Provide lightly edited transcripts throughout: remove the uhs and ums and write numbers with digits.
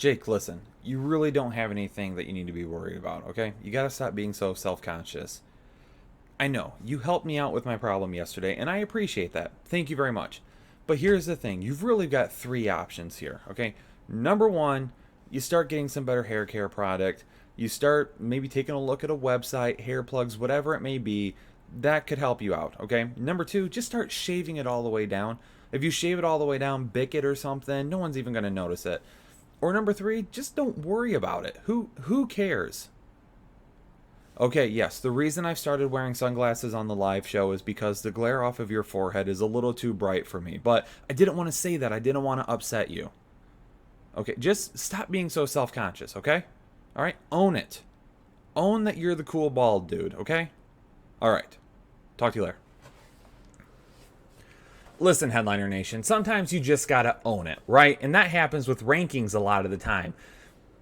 Jake, listen, you really don't have anything that you need to be worried about, okay? You gotta stop being so self conscious. I know, you helped me out with my problem yesterday, and I appreciate that. Thank you very much. But here's the thing you've really got three options here, okay? Number one, you start getting some better hair care product. You start maybe taking a look at a website, hair plugs, whatever it may be. That could help you out, okay? Number two, just start shaving it all the way down. If you shave it all the way down, bick it or something, no one's even gonna notice it. Or number three, just don't worry about it. Who cares? Okay, yes, the reason I've started wearing sunglasses on the live show is because the glare off of your forehead is a little too bright for me. But I didn't want to say that. I didn't want to upset you. Okay, just stop being so self-conscious, okay? All right, own it. Own that you're the cool bald dude, okay? All right. Talk to you later. Listen, Headliner Nation, sometimes you just gotta own it, right? And that happens with rankings a lot of the time.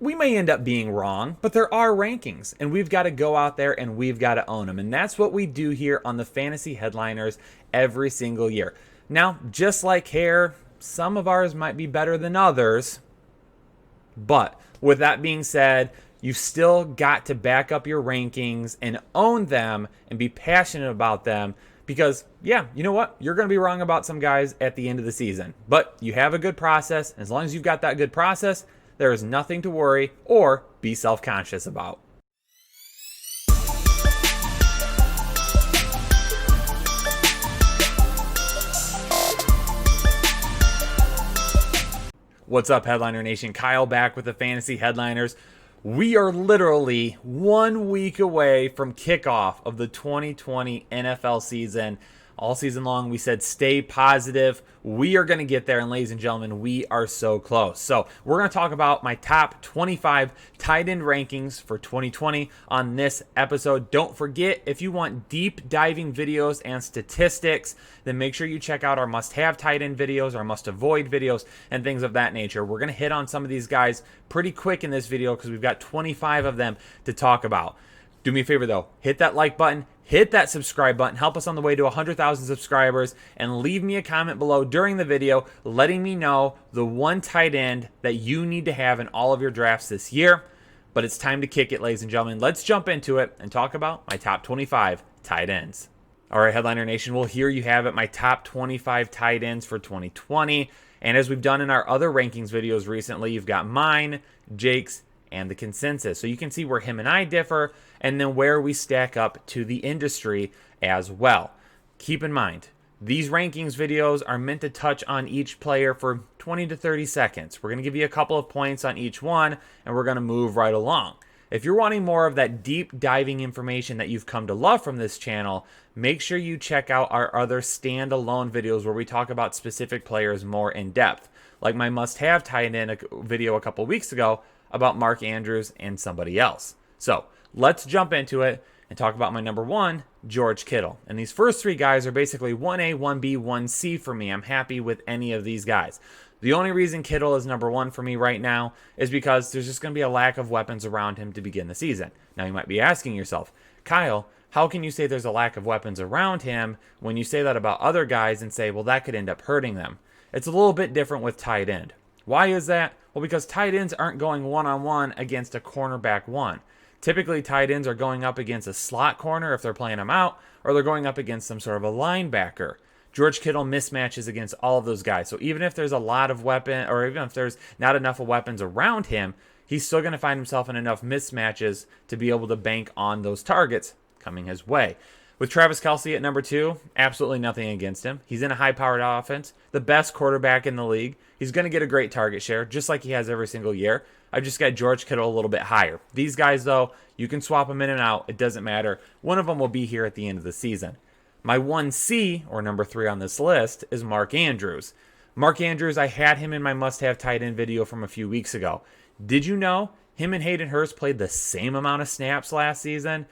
We may end up being wrong, but there are rankings, and we've got to go out there and we've got to own them. And that's what we do here on the Fantasy Headliners every single year. Now, just like hair, some of ours might be better than others. But with that being said, you've still got to back up your rankings and own them and be passionate about them. Because, yeah, you know what? You're going to be wrong about some guys at the end of the season. But you have a good process. As long as you've got that good process, there is nothing to worry or be self-conscious about. What's up, Headliner Nation? Kyle back with the Fantasy Headliners. We are literally 1 week away from kickoff of the 2020 NFL season. All season long, we said stay positive. We are going to get there, and ladies and gentlemen, we are so close. So we're going to talk about my top 25 tight end rankings for 2020 on this episode. Don't forget, if you want deep diving videos and statistics, then make sure you check out our must-have tight end videos, our must-avoid videos, and things of that nature. We're going to hit on some of these guys pretty quick in this video because we've got 25 of them to talk about. Do me a favor, though. Hit that like button. Hit that subscribe button. Help us on the way to 100,000 subscribers. And leave me a comment below during the video letting me know the one tight end that you need to have in all of your drafts this year. But it's time to kick it, ladies and gentlemen. Let's jump into it and talk about my top 25 tight ends. All right, Headliner Nation. Well, here you have it, my top 25 tight ends for 2020. And as we've done in our other rankings videos recently, you've got mine, Jake's, and the consensus. So you can see where him and I differ, and then where we stack up to the industry as well. Keep in mind, these rankings videos are meant to touch on each player for 20 to 30 seconds. We're going to give you a couple of points on each one, and we're going to move right along. If you're wanting more of that deep diving information that you've come to love from this channel, make sure you check out our other standalone videos where we talk about specific players more in depth. Like my must-have tight end video a couple weeks ago about Mark Andrews and somebody else. So let's jump into it and talk about my number one, George Kittle. And these first three guys are basically 1A, 1B, 1C for me. I'm happy with any of these guys. The only reason Kittle is number one for me right now is because there's just going to be a lack of weapons around him to begin the season. Now you might be asking yourself, Kyle, how can you say there's a lack of weapons around him when you say that about other guys and say, well, that could end up hurting them? It's a little bit different with tight end. Why is that? Well, because tight ends aren't going one-on-one against a cornerback one. Typically, tight ends are going up against a slot corner if they're playing them out, or they're going up against some sort of a linebacker. George Kittle mismatches against all of those guys. So even if there's a lot of weapon, or even if there's not enough of weapons around him, he's still going to find himself in enough mismatches to be able to bank on those targets coming his way. With Travis Kelce at number two, absolutely nothing against him. He's in a high-powered offense, the best quarterback in the league. He's going to get a great target share, just like he has every single year. I just got George Kittle a little bit higher. These guys, though, you can swap them in and out. It doesn't matter. One of them will be here at the end of the season. My 1C, or number three on this list, is Mark Andrews. Mark Andrews, I had him in my must-have tight end video from a few weeks ago. Did you know him and Hayden Hurst played the same amount of snaps last season?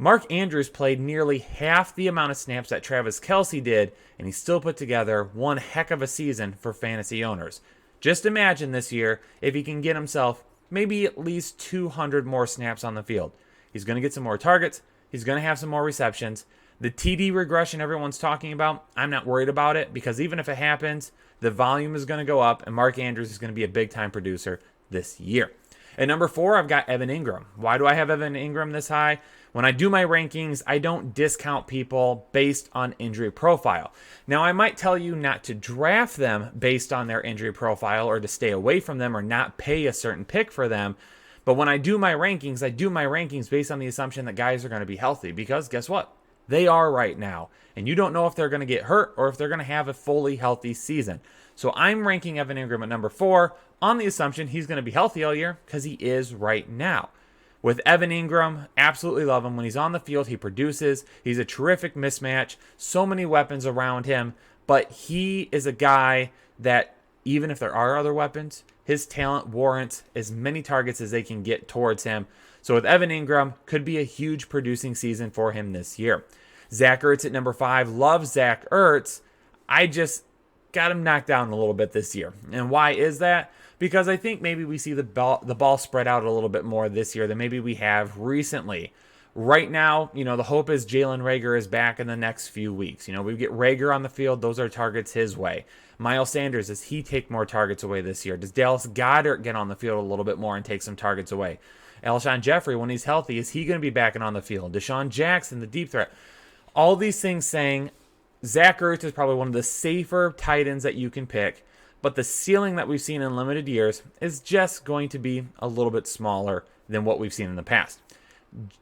Mark Andrews played nearly half the amount of snaps that Travis Kelce did, and he still put together one heck of a season for fantasy owners. Just imagine this year if he can get himself maybe at least 200 more snaps on the field. He's going to get some more targets. He's going to have some more receptions. The TD regression everyone's talking about, I'm not worried about it because even if it happens, the volume is going to go up and Mark Andrews is going to be a big-time producer this year. At number 4, I've got Evan Engram. Why do I have Evan Engram this high? When I do my rankings, I don't discount people based on injury profile. Now, I might tell you not to draft them based on their injury profile or to stay away from them or not pay a certain pick for them. But when I do my rankings, I do my rankings based on the assumption that guys are going to be healthy because guess what? They are right now. And you don't know if they're going to get hurt or if they're going to have a fully healthy season. So I'm ranking Evan Engram at number 4 on the assumption he's going to be healthy all year because he is right now. With Evan Engram, absolutely love him. When he's on the field, he produces. He's a terrific mismatch. So many weapons around him. But he is a guy that, even if there are other weapons, his talent warrants as many targets as they can get towards him. So with Evan Engram, could be a huge producing season for him this year. Zach Ertz at number 5. Love Zach Ertz. I just got him knocked down a little bit this year. And why is that? Because I think maybe we see the ball spread out a little bit more this year than maybe we have recently. Right now, the hope is Jalen Reagor is back in the next few weeks. We get Reagor on the field. Those are targets his way. Miles Sanders, does he take more targets away this year? Does Dallas Goedert get on the field a little bit more and take some targets away? Alshon Jeffrey, when he's healthy, is he going to be back and on the field? Deshaun Jackson, the deep threat. All these things saying Zach Ertz is probably one of the safer tight ends that you can pick. But the ceiling that we've seen in limited years is just going to be a little bit smaller than what we've seen in the past.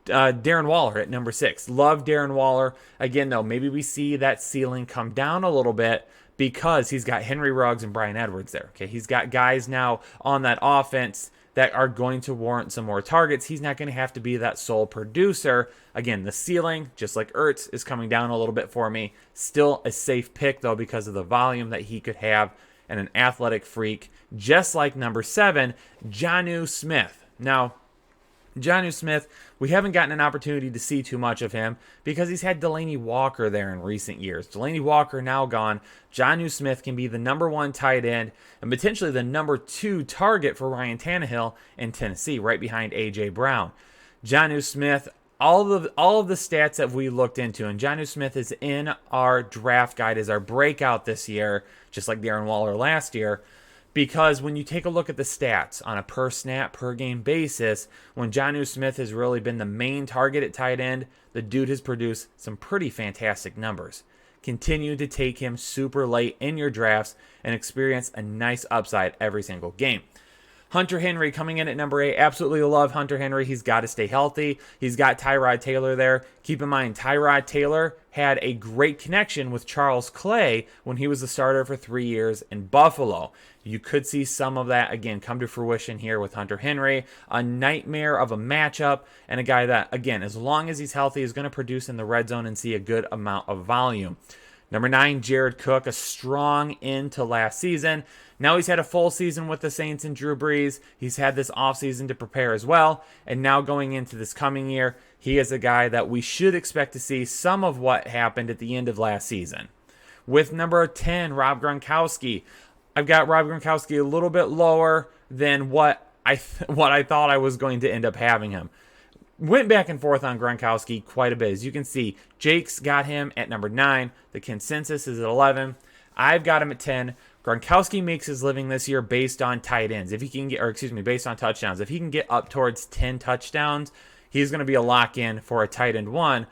Darren Waller at number 6. Love Darren Waller. Again, though, maybe we see that ceiling come down a little bit because he's got Henry Ruggs and Bryan Edwards there. Okay, he's got guys now on that offense that are going to warrant some more targets. He's not going to have to be that sole producer. Again, the ceiling, just like Ertz, is coming down a little bit for me. Still a safe pick, though, because of the volume that he could have and an athletic freak, just like number 7, Jonnu Smith. Now, Jonnu Smith, we haven't gotten an opportunity to see too much of him because he's had Delanie Walker there in recent years. Delanie Walker now gone. Jonnu Smith can be the number 1 tight end and potentially the number 2 target for Ryan Tannehill in Tennessee, right behind A.J. Brown. Jonnu Smith, all of the stats that we looked into, and Jonnu Smith is in our draft guide as our breakout this year, just like Darren Waller last year, because when you take a look at the stats on a per snap, per game basis, when Jonnu Smith has really been the main target at tight end, the dude has produced some pretty fantastic numbers. Continue to take him super late in your drafts and experience a nice upside every single game. Hunter Henry coming in at number 8. Absolutely love Hunter Henry. He's got to stay healthy. He's got Tyrod Taylor there. Keep in mind, Tyrod Taylor had a great connection with Charles Clay when he was the starter for 3 years in Buffalo. You could see some of that, again, come to fruition here with Hunter Henry. A nightmare of a matchup and a guy that, again, as long as he's healthy, is going to produce in the red zone and see a good amount of volume. Number 9, Jared Cook, a strong end to last season. Now he's had a full season with the Saints and Drew Brees. He's had this offseason to prepare as well. And now going into this coming year, he is a guy that we should expect to see some of what happened at the end of last season. With number 10, Rob Gronkowski. I've got Rob Gronkowski a little bit lower than what I thought I was going to end up having him. Went back and forth on Gronkowski quite a bit. As you can see, Jake's got him at number 9. The consensus is at 11. I've got him at 10. Gronkowski makes his living this year based on tight ends. If he can get, based on touchdowns. If he can get up towards 10 touchdowns, he's going to be a lock-in for a tight end 1.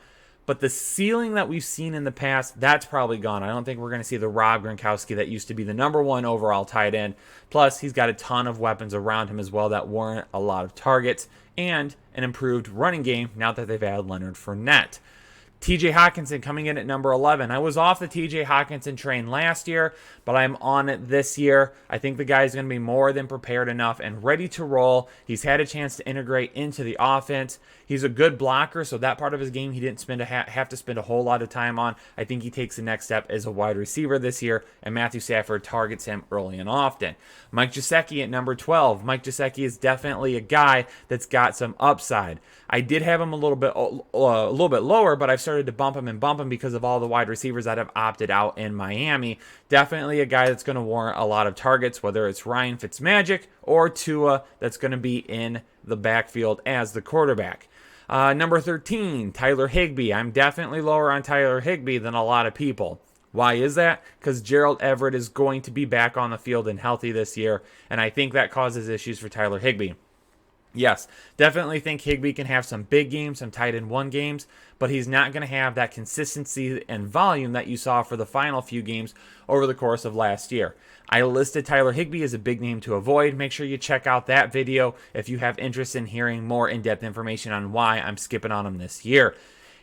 But the ceiling that we've seen in the past, that's probably gone. I don't think we're going to see the Rob Gronkowski that used to be the number 1 overall tight end. Plus, he's got a ton of weapons around him as well that warrant a lot of targets and an improved running game now that they've added Leonard Fournette. TJ Hawkinson coming in at number 11. I was off the TJ Hawkinson train last year, but I'm on it this year. I think the guy's going to be more than prepared enough and ready to roll. He's had a chance to integrate into the offense. He's a good blocker, so that part of his game he didn't have to spend a whole lot of time on. I think he takes the next step as a wide receiver this year, and Matthew Stafford targets him early and often. Mike Gesicki at number 12. Mike Gesicki is definitely a guy that's got some upside. I did have him a little bit lower, but I've started to bump him because of all the wide receivers that have opted out in Miami. Definitely a guy that's going to warrant a lot of targets, whether it's Ryan Fitzmagic or Tua that's going to be in the backfield as the quarterback. Number 13, Tyler Higbee. I'm definitely lower on Tyler Higbee than a lot of people. Why is that? Because Gerald Everett is going to be back on the field and healthy this year, and I think that causes issues for Tyler Higbee. Yes, definitely think Higbee can have some big games, some tight end one games, but he's not going to have that consistency and volume that you saw for the final few games over the course of last year. I listed Tyler Higbee as a big name to avoid. Make sure you check out that video if you have interest in hearing more in-depth information on why I'm skipping on him this year.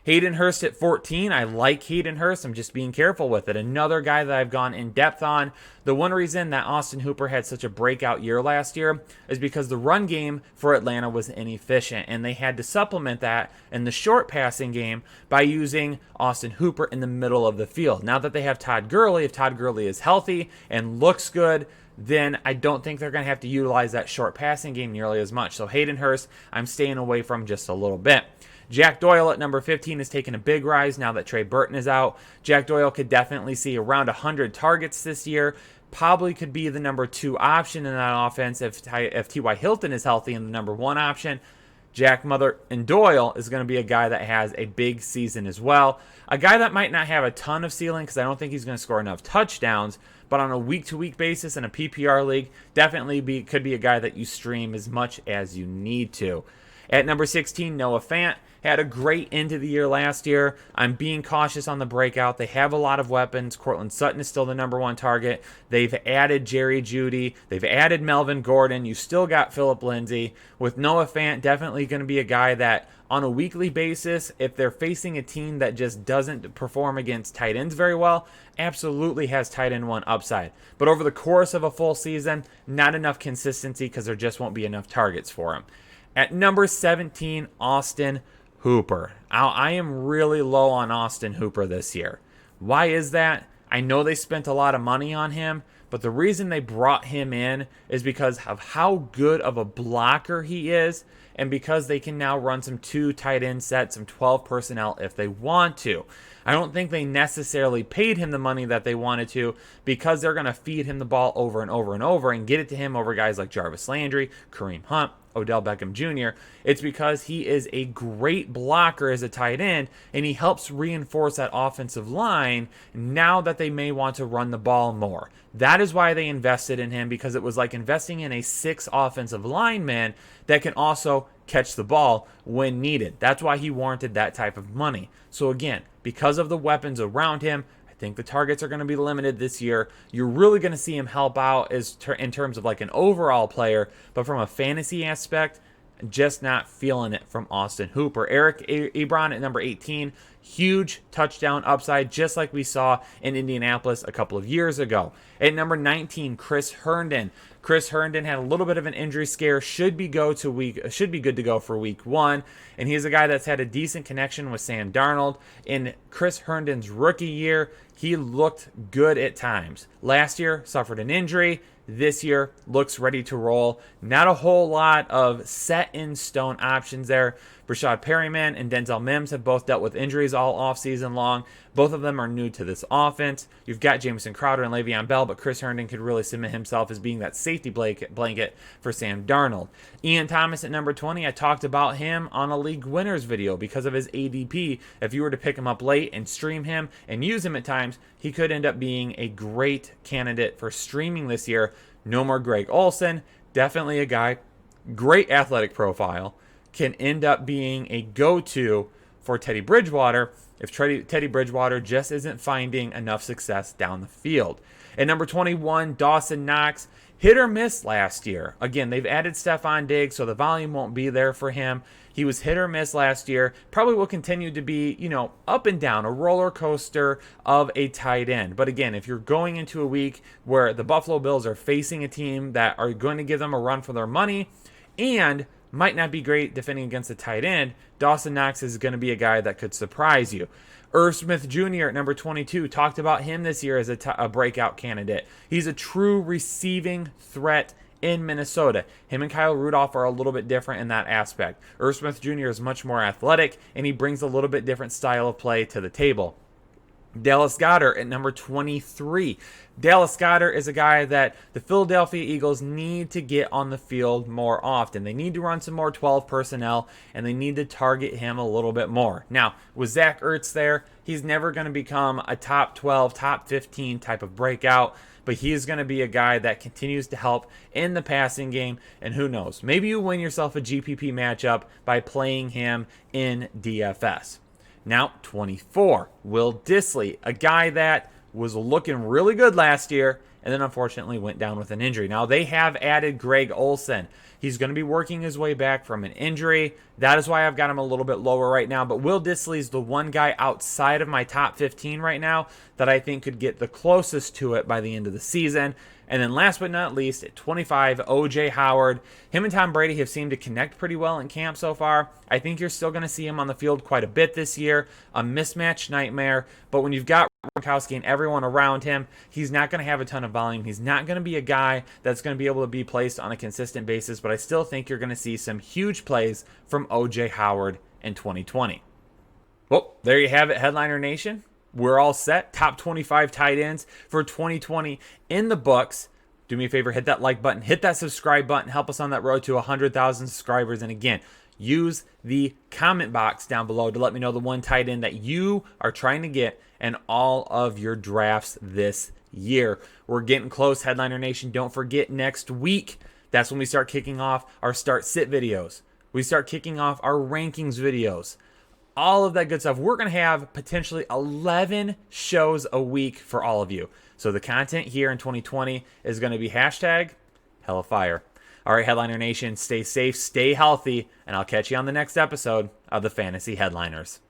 Hayden Hurst at 14. I like Hayden Hurst. I'm just being careful with it. Another guy that I've gone in depth on. The one reason that Austin Hooper had such a breakout year last year is because the run game for Atlanta was inefficient, and they had to supplement that in the short passing game by using Austin Hooper in the middle of the field. Now that they have Todd Gurley, if Todd Gurley is healthy and looks good, then I don't think they're going to have to utilize that short passing game nearly as much. So Hayden Hurst, I'm staying away from just a little bit. Jack Doyle at number 15 has taken a big rise now that Trey Burton is out. Jack Doyle could definitely see around 100 targets this year. Probably could be the number 2 option in that offense if T.Y. Hilton is healthy and the number 1 option. Jack Mother and Doyle is going to be a guy that has a big season as well. A guy that might not have a ton of ceiling because I don't think he's going to score enough touchdowns, but on a week-to-week basis in a PPR league, definitely could be a guy that you stream as much as you need to. At number 16, Noah Fant had a great end of the year last year. I'm being cautious on the breakout. They have a lot of weapons. Courtland Sutton is still the number 1 target. They've added Jerry Jeudy. They've added Melvin Gordon. You still got Phillip Lindsay. With Noah Fant, definitely going to be a guy that on a weekly basis, if they're facing a team that just doesn't perform against tight ends very well, absolutely has tight end 1 upside. But over the course of a full season, not enough consistency because there just won't be enough targets for him. At number 17, Austin Hooper. I am really low on Austin Hooper this year. Why is that? I know they spent a lot of money on him, but the reason they brought him in is because of how good of a blocker he is, and because they can now run some 2 tight end sets, some 12 personnel if they want to. I don't think they necessarily paid him the money that they wanted to because they're going to feed him the ball over and over and over and get it to him over guys like Jarvis Landry, Kareem Hunt, Odell Beckham Jr. It's because he is a great blocker as a tight end, and he helps reinforce that offensive line now that they may want to run the ball more. That is why they invested in him, because it was like investing in a 6 offensive lineman that can also catch the ball when needed. That's why he warranted that type of money. So again, because of the weapons around him, I think the targets are going to be limited this year. You're really going to see him help out in terms of like an overall player, but from a fantasy aspect, just not feeling it from Austin Hooper. Eric Ebron at number 18, huge touchdown upside, just like we saw in Indianapolis a couple of years ago. At number 19, Chris Herndon. Chris Herndon had a little bit of an injury scare, should be good to go for week 1, and he's a guy that's had a decent connection with Sam Darnold. In Chris Herndon's rookie year, he looked good at times. Last year, suffered an injury. This year, looks ready to roll. Not a whole lot of set-in-stone options there. Rashad Perryman and Denzel Mims have both dealt with injuries all offseason long. Both of them are new to this offense. You've got Jamison Crowder and Le'Veon Bell, but Chris Herndon could really cement himself as being that safety blanket for Sam Darnold. Ian Thomas at number 20, I talked about him on a League Winners video because of his ADP. If you were to pick him up late and stream him and use him at times, he could end up being a great candidate for streaming this year. No more Greg Olsen. Definitely a guy, great athletic profile, can end up being a go-to for Teddy Bridgewater if Teddy Bridgewater just isn't finding enough success down the field. At number 21, Dawson Knox. Hit or miss last year. Again, they've added Stephon Diggs, so the volume won't be there for him. He was hit or miss last year. Probably will continue to be, up and down, a roller coaster of a tight end. But again, if you're going into a week where the Buffalo Bills are facing a team that are going to give them a run for their money and might not be great defending against a tight end, Dawson Knox is going to be a guy that could surprise you. Irv Smith Jr. at number 22, talked about him this year as a breakout candidate. He's a true receiving threat in Minnesota. Him and Kyle Rudolph are a little bit different in that aspect. Irv Smith Jr. is much more athletic, and he brings a little bit different style of play to the table. Dallas Goedert at number 23. Dallas Goedert is a guy that the Philadelphia Eagles need to get on the field more often. They need to run some more 12 personnel, and they need to target him a little bit more. Now, with Zach Ertz there, he's never going to become a top 12, top 15 type of breakout, but he is going to be a guy that continues to help in the passing game, and who knows, maybe you win yourself a GPP matchup by playing him in DFS. Now, 24, Will Dissly, a guy that was looking really good last year and then unfortunately went down with an injury. Now, they have added Greg Olsen. He's going to be working his way back from an injury. That is why I've got him a little bit lower right now. But Will Dissly is the one guy outside of my top 15 right now that I think could get the closest to it by the end of the season. And then last but not least, at 25, O.J. Howard. Him and Tom Brady have seemed to connect pretty well in camp so far. I think you're still going to see him on the field quite a bit this year. A mismatch nightmare. But when you've got Gronkowski and everyone around him, he's not going to have a ton of volume. He's not going to be a guy that's going to be able to be placed on a consistent basis. But I still think you're going to see some huge plays from O.J. Howard in 2020. Well, there you have it, Headliner Nation. We're all set. Top 25 tight ends for 2020 in the books. Do me a favor, hit that like button, hit that subscribe button, help us on that road to 100,000 subscribers. And again, use the comment box down below to let me know the one tight end that you are trying to get in all of your drafts this year. We're getting close, Headliner Nation. Don't forget, next week, that's when we start kicking off our start-sit videos. We start kicking off our rankings videos. All of that good stuff. We're going to have potentially 11 shows a week for all of you. So the content here in 2020 is going to be hashtag hella fire. All right, Headliner Nation, stay safe, stay healthy, and I'll catch you on the next episode of the Fantasy Headliners.